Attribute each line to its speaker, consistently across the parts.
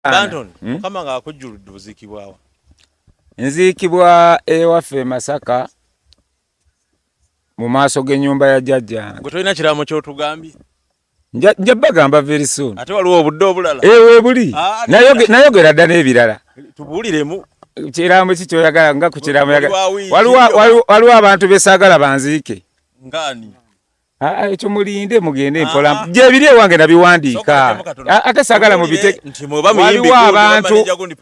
Speaker 1: Bantone, kama nga akujjuludde buzikibwawa.
Speaker 2: Nzikibwa ewaffe Masaka mu maaso g'ennyumba ya jjajja.
Speaker 1: Gwe tolina kiramo ky'otugambye?
Speaker 2: Nja bagamba very soon.
Speaker 1: Ate waliwo obudde obulala?
Speaker 2: Weebuli. Nayogera dda n'ebirala.
Speaker 1: Tubuuliremu.
Speaker 2: Kiramo ki ky'oyagala nga ku kiramo yagala. Waliwo abantu besaagala banziike.
Speaker 1: Ngani?
Speaker 2: Ekyo mulinde mugende mpola. Gye biri ewange nabiwandiika. Ate saagala mubite.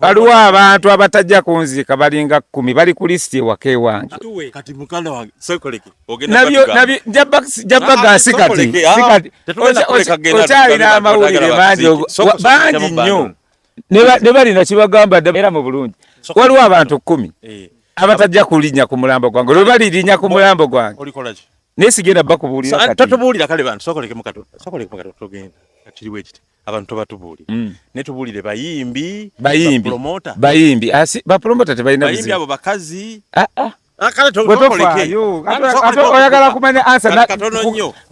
Speaker 2: Waliwo abantu abatajja kunziika balinga 10 bali ku listi ewaka ewange.
Speaker 1: Kati mukanda wange sokoleke.
Speaker 2: Nabyo jabbaga sikati. Okyalina amawulire bangi nnyo. Ne balina kibagamba era mu bulungi. Waliwo abantu 10 abatajja kulinnya ku mulambo gwange. Lwe balirinnya ku mulambo gwange.
Speaker 1: Olikola ki?
Speaker 2: Nesigenda bakubuulira kati.
Speaker 1: Totubuulira kale bantu sokoleke mu kato togenda. Kati wekiti. Abantu batubuulira. Ne tubuulire bayimbi. Bayimbi. Ba promoter tebalina bizibu. Bayimbi abo bakazi.
Speaker 2: Kale tokoleke. Oyagala kumanya answer na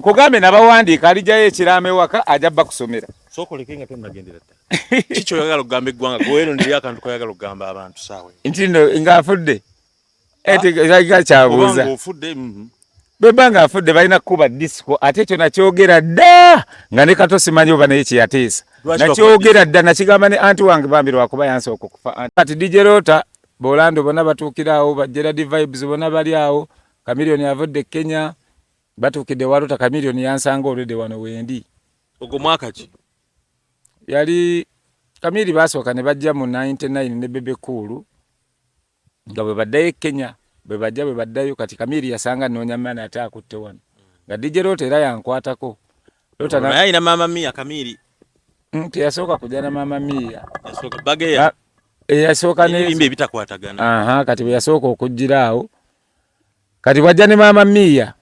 Speaker 2: kugambe nabawandiika alijayo ekirame waka ajja bakusomera.
Speaker 1: Sokoleke nga tonnagendera dda. Kicho oyagala okugamba eggwanga gweno ndiri akantu koyagala okugamba abantu saawe.
Speaker 2: Ntino ngafudde. Eti kyabuuza.
Speaker 1: Obanga ofudde.
Speaker 2: Bebanga afudde balina kuba disco ate ekyo nakyogera dda nga ne kato simanyi oba naye kyeyateesa nakyogera dda nakigamba ne anti wange bambirwa wakuba yansi okukufa kati DJ Rota Bolando bona batuukirawo bajjera vibes bona bali awo Chameleon avudde Kenya batuukidde Walota Chameleon yansanga olwedde wano wendi
Speaker 1: ogwo mwaka ki
Speaker 2: yali Chameleon basooka ne bajja mu 99 ne Bebe Cool nga bwe baddayo Kenya bwe baddayo kati Chameleon yasanga noonya mana ate akutte wano nga DJ Rota era yankwatako
Speaker 1: Rota naye ina Mama Mia Chameleon
Speaker 2: teyasooka kujja na Mama Mia
Speaker 1: yasooka bageya
Speaker 2: yasooka ne
Speaker 1: bimbe bitakwatagana
Speaker 2: kati bwe yasooka okujjiraawo kati wajja ne Mama Mia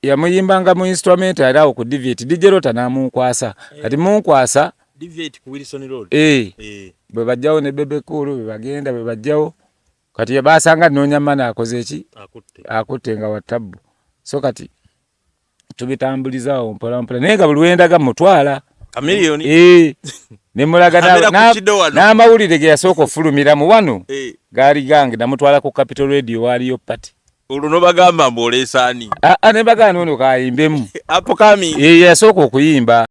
Speaker 2: yamuyimbanga mu instrument alaawo ku Deviate DJ Rota n'amunkwasa kati munkwasa
Speaker 1: Deviate ku Wilson Road
Speaker 2: bwe bajjawo ne Bebe Cool bwe bagenda bwe bajjawo kati yabasanga noonya mana akoze eki akutte nga watabu so kati tubitambulizaawo mpola mpola naye nga buli wendaga mutwala
Speaker 1: Chameleon
Speaker 2: ne mulaga n'amawulire ge yasooka ofulumira mu wano gaali gange namutwala ku Capital Radio waliyo party
Speaker 1: olwo no bagamba mbolesaani
Speaker 2: ne bagamba ono kayimbemu
Speaker 1: apokami
Speaker 2: yasooka okuyimba